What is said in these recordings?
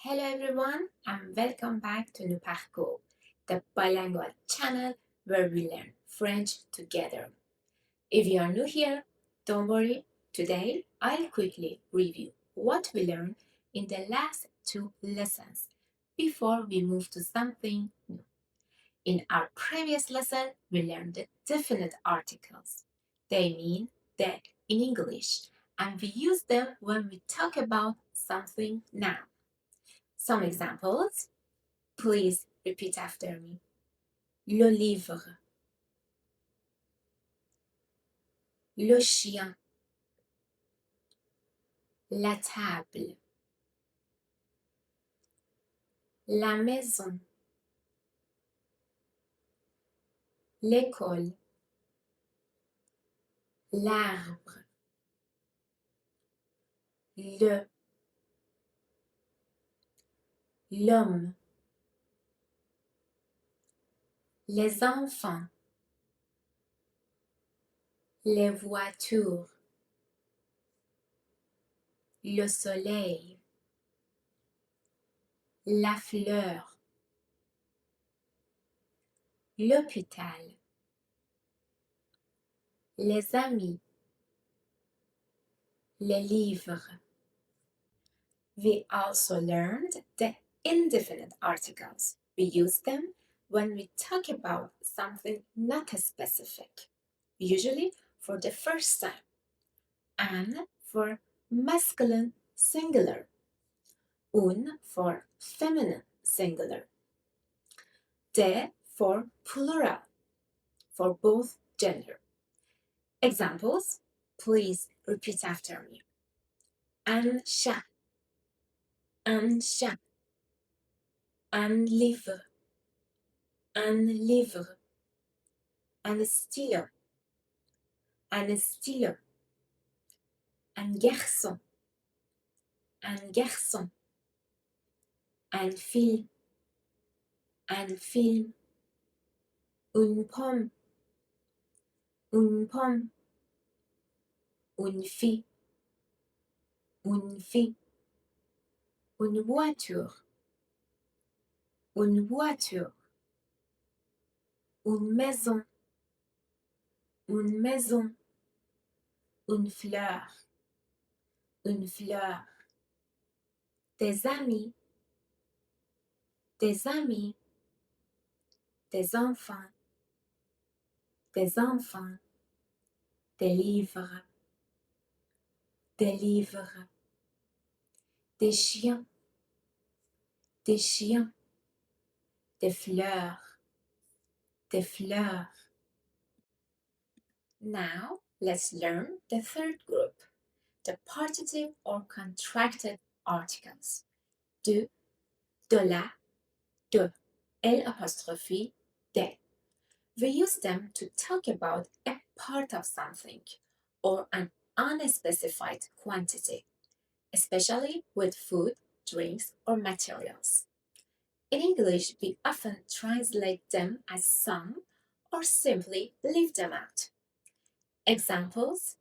Hello everyone and welcome back to Parcours, the bilingual channel where we learn French together. If you are new here, don't worry. Today I'll quickly review what we learned in the last two lessons before we move to something new. In our previous lesson, we learned the definite articles. They mean the in English, and we use them when we talk about something now. Some examples. Please repeat after me. Le livre, le chien, la table, la maison, l'école, l'arbre, le, l'homme, les enfants, les voitures, le soleil, la fleur, l'hôpital, les amis, les livres. We also learned the indefinite articles. We use them when we talk about something not specific, usually for the first time, and for masculine singular, un for feminine singular, de for plural, for both gender. Examples, please repeat after me. Un chat, un chat, un livre, un livre, un stylo, un stylo, un garçon, un garçon, un film, un film, une pomme, une pomme, une fille, une fille, une voiture, une voiture, une maison, une maison, une fleur, une fleur, des amis, des amis, des enfants, des enfants, des livres, des livres, des chiens, des chiens, des fleurs, des fleurs. Now, let's learn the third group, the partitive or contracted articles. De, la, de, l'apostrophe, de. We use them to talk about a part of something or an unspecified quantity, especially with food, drinks, or materials. In English, we often translate them as some or simply leave them out. Examples,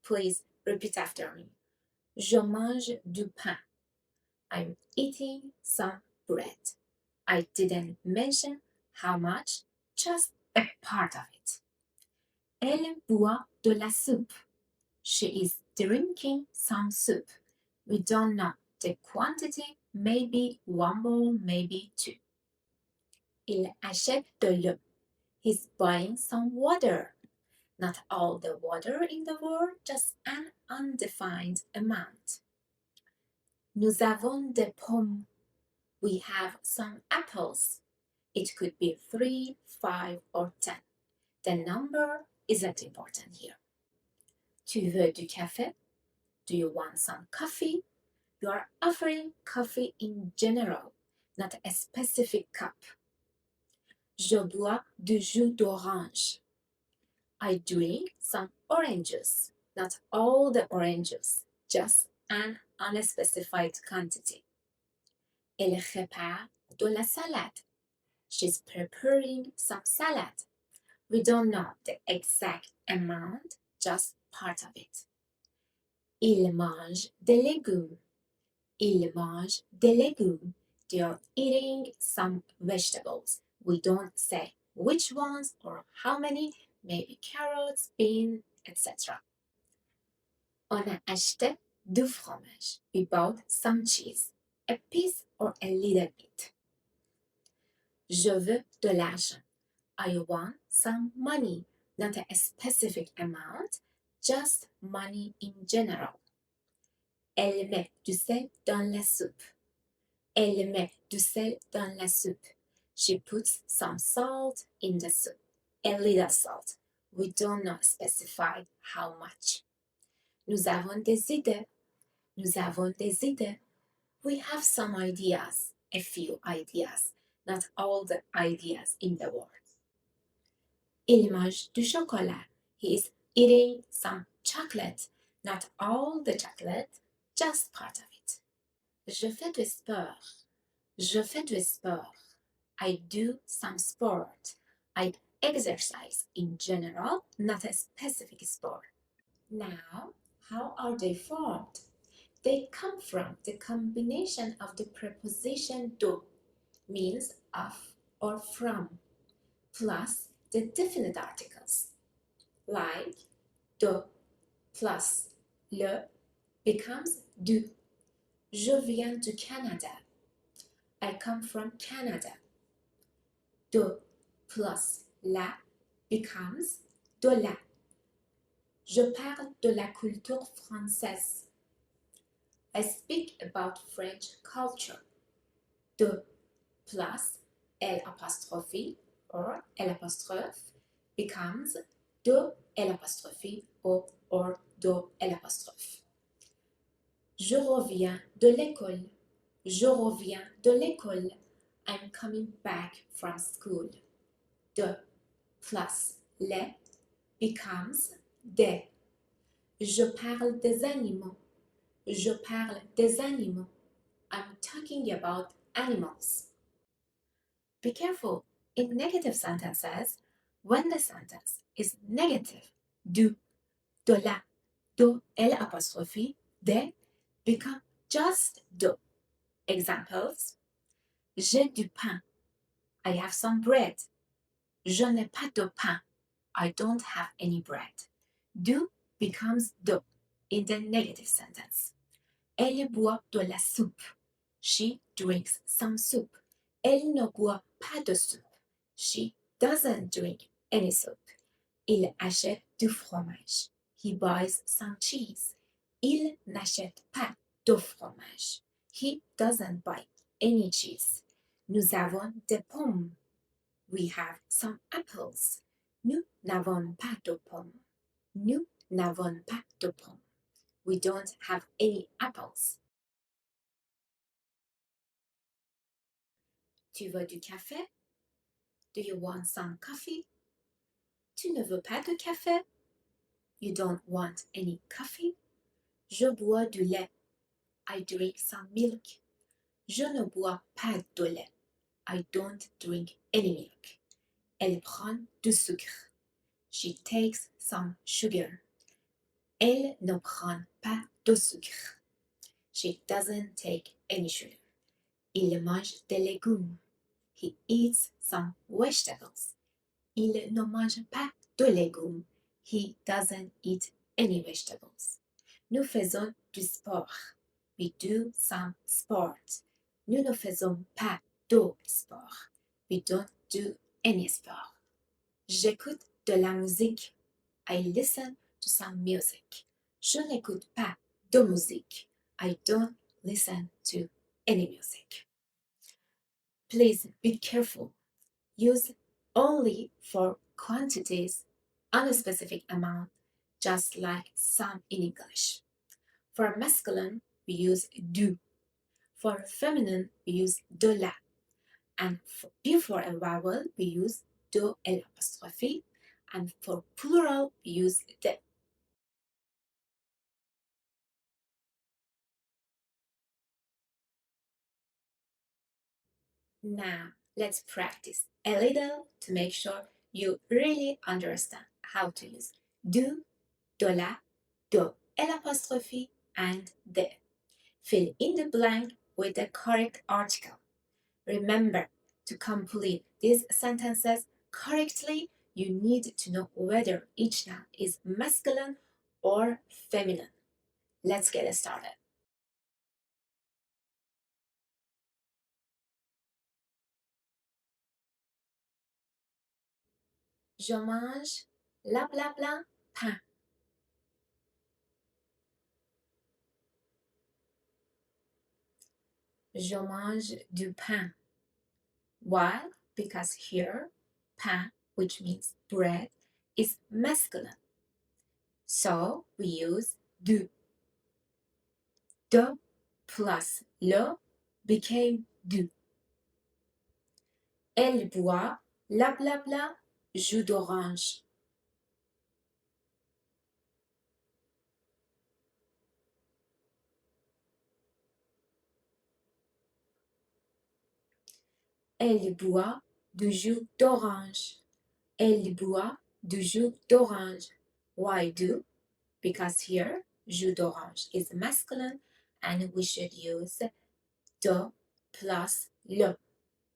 please repeat after me. Je mange du pain. I'm eating some bread. I didn't mention how much, just a part of it. Elle boit de la soupe. She is drinking some soup. We don't know the quantity, maybe one bowl, maybe two. Il achète de l'eau. He's buying some water. Not all the water in the world, just an undefined amount. Nous avons des pommes. We have some apples. It could be 3, 5, or 10. The number isn't important here. Tu veux du café? Do you want some coffee? You are offering coffee in general, not a specific cup. Je bois du jus d'orange. I drink some orange juice, not all the orange juice, just an unspecified quantity. Elle prépare de la salade. She's preparing some salad. We don't know the exact amount, just part of it. Il mange des légumes. Ils mangent des légumes. They are eating some vegetables. We don't say which ones or how many, maybe carrots, beans, etc. On a acheté du fromage. We bought some cheese. A piece or a little bit. Je veux de l'argent. I want some money. Not a specific amount, just money in general. Elle met du sel dans la soupe. Elle met du sel dans la soupe. She puts some salt in the soup. A little salt. We do not specify how much. Nous avons des idées. Nous avons des idées. We have some ideas. A few ideas. Not all the ideas in the world. Il mange du chocolat. He is eating some chocolate. Not all the chocolate, just part of it. Je fais du sport. Je fais du sport. I do some sport. I exercise in general, not a specific sport. Now, how are they formed? They come from the combination of the preposition do, means of or from, plus the definite articles, like de plus le becomes du. Je viens du Canada. I come from Canada. De plus la becomes de la. Je parle de la culture française. I speak about French culture. De plus L apostrophe or L apostrophe becomes de L apostrophe or de L apostrophe. Je reviens de l'école. Je reviens de l'école. I'm coming back from school. De plus les becomes des. Je parle des animaux. Je parle des animaux. I'm talking about animals. Be careful. In negative sentences, when the sentence is negative, du, de la, do, L apostrophe, de, become just do. Examples: J'ai du pain. I have some bread. Je n'ai pas de pain. I don't have any bread. Du becomes do in the negative sentence. Elle boit de la soupe. She drinks some soup. Elle ne boit pas de soupe. She doesn't drink any soup. Il achète du fromage. He buys some cheese. Il n'achète pas de fromage. He doesn't buy any cheese. Nous avons des pommes. We have some apples. Nous n'avons pas de pommes. Nous n'avons pas de pommes. We don't have any apples. Tu veux du café? Do you want some coffee? Tu ne veux pas de café? You don't want any coffee? Je bois du lait. I drink some milk. Je ne bois pas de lait. I don't drink any milk. Elle prend du sucre. She takes some sugar. Elle ne prend pas de sucre. She doesn't take any sugar. Il mange des légumes. He eats some vegetables. Il ne mange pas de légumes. He doesn't eat any vegetables. Nous faisons du sport. We do some sport. Nous ne faisons pas de sport. We don't do any sport. J'écoute de la musique. I listen to some music. Je n'écoute pas de musique. I don't listen to any music. Please be careful. Use only for quantities on a specific amount, just like some in English. For masculine, we use du. For feminine, we use de la. And before a vowel, we use de L apostrophe. And for plural, we use de. Now, let's practice a little to make sure you really understand how to use du, de la, de L apostrophe, and de. Fill in the blank with the correct article. Remember, to complete these sentences correctly, you need to know whether each noun is masculine or feminine. Let's get started. Je mange la bla bla pain. Je mange du pain. Why? Because here, pain, which means bread, is masculine. So we use du. De plus le became du. Elle boit la bla bla jus d'orange. Elle boit du jus d'orange. Elle boit du jus d'orange. Why do? Because here, jus d'orange is masculine and we should use de plus le,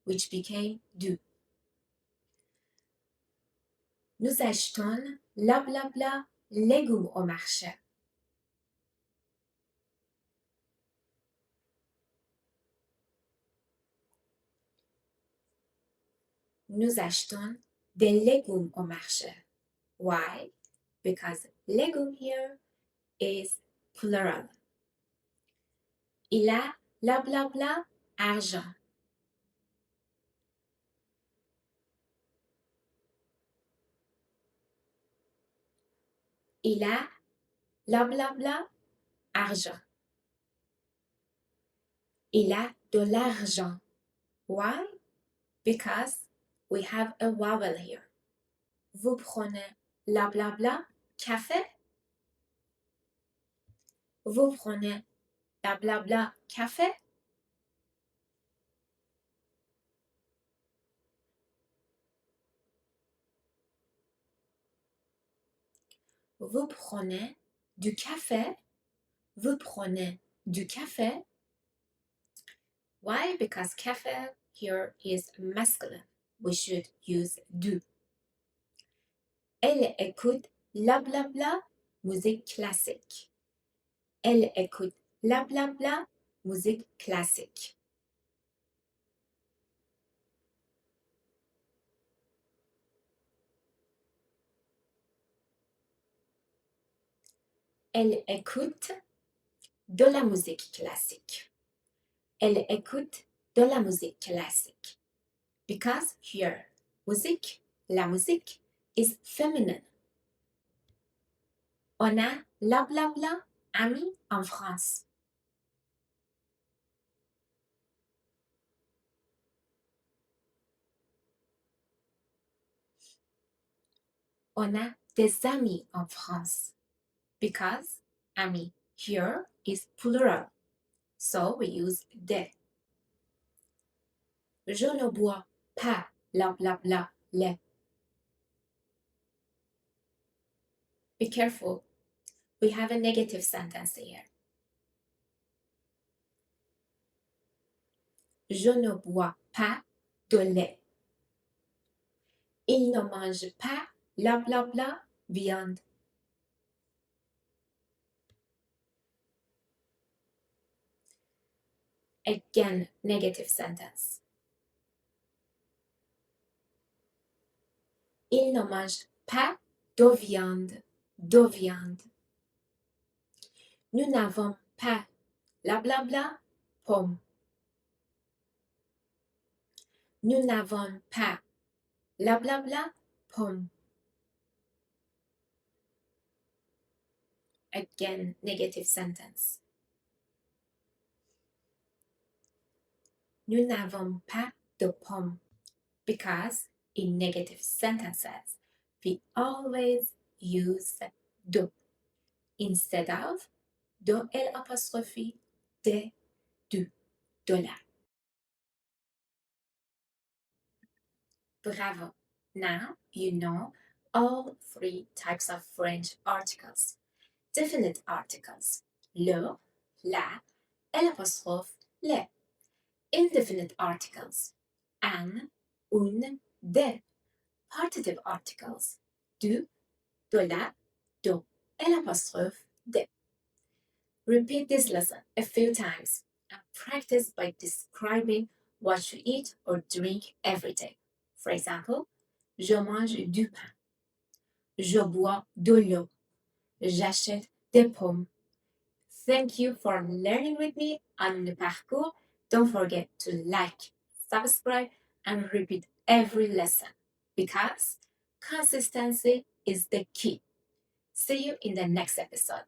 which became du. Nous achetons la bla bla légumes au marché. Nous achetons des légumes au marché. Why? Because légumes here is plural. Il a la bla bla argent. Il a la bla bla argent. Il a de l'argent. Why? Because we have a vowel here. Vous prenez la bla bla café? Vous prenez la bla bla café? Vous prenez du café? Vous prenez du café? Why? Because café here is masculine. We should use du. Elle écoute la bla bla musique classique. Elle écoute la bla bla musique classique. Elle écoute de la musique classique. Elle écoute de la musique classique. Because here, musique, la musique, is feminine. On a la bla bla ami en France. On a des amis en France. Because ami here is plural. So we use des. Je ne bois pas la bla bla lait. Be careful. We have a negative sentence here. Je ne bois pas de lait. Il ne mange pas la bla bla viande. Again, negative sentence. Il ne mange pas de viande. De viande. Nous n'avons pas la bla bla pomme. Nous n'avons pas la bla bla pomme. Again, negative sentence. Nous n'avons pas de pommes. Because in negative sentences, we always use de instead of de l'apostrophe, de, du, de la. Bravo! Now you know all three types of French articles. Definite articles, le, la, l'apostrophe, les. Indefinite articles, un, un, des. Partitive articles, du, de la, do, l'apostrophe, de. Repeat this lesson a few times and practice by describing what you eat or drink every day. For example, je mange du pain. Je bois de l'eau. J'achète des pommes. Thank you for learning with me on the Parcours. Don't forget to like, subscribe, and repeat every lesson because consistency is the key. See you in the next episode.